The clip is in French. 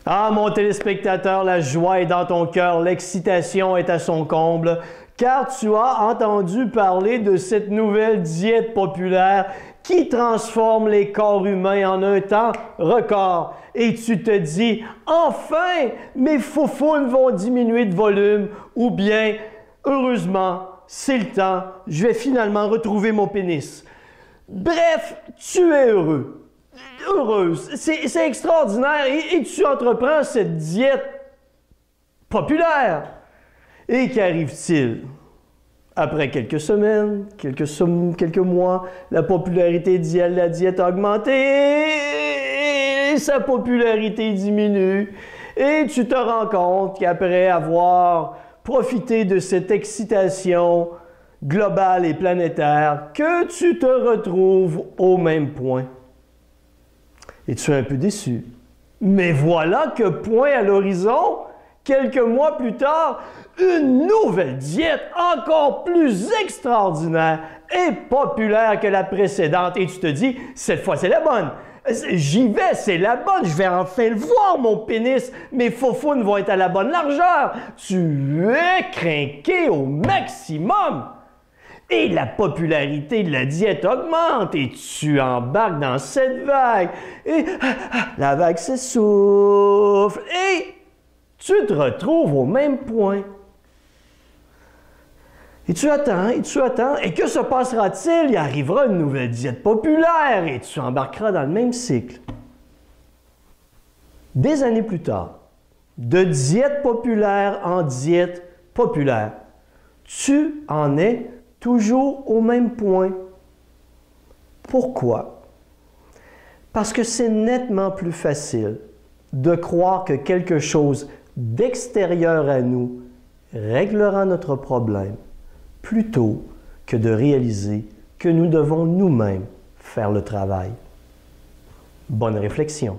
Ah, mon téléspectateur, la joie est dans ton cœur, l'excitation est à son comble, car tu as entendu parler de cette nouvelle diète populaire qui transforme les corps humains en un temps record. Et tu te dis, enfin, mes foufounes vont diminuer de volume, ou bien, heureusement, c'est le temps, je vais finalement retrouver mon pénis. Bref, tu es heureux. Heureuse. C'est extraordinaire. Et tu entreprends cette diète populaire. Et qu'arrive-t-il? Après quelques semaines, quelques mois, la popularité de la diète a augmenté et sa popularité diminue. Et tu te rends compte qu'après avoir profité de cette excitation globale et planétaire, que tu te retrouves au même point. Et tu es un peu déçu. Mais voilà que, point à l'horizon, quelques mois plus tard, une nouvelle diète encore plus extraordinaire et populaire que la précédente. Et tu te dis, cette fois c'est la bonne. J'y vais, c'est la bonne. Je vais enfin le voir, mon pénis. Mes faufounes vont être à la bonne largeur. Tu es crinqué au maximum. Et la popularité de la diète augmente et tu embarques dans cette vague. Et la vague s'essouffle et tu te retrouves au même point. Et tu attends, et tu attends. Et que se passera-t-il? Il arrivera une nouvelle diète populaire et tu embarqueras dans le même cycle. Des années plus tard, de diète populaire en diète populaire, tu en es toujours au même point. Pourquoi? Parce que c'est nettement plus facile de croire que quelque chose d'extérieur à nous réglera notre problème plutôt que de réaliser que nous devons nous-mêmes faire le travail. Bonne réflexion.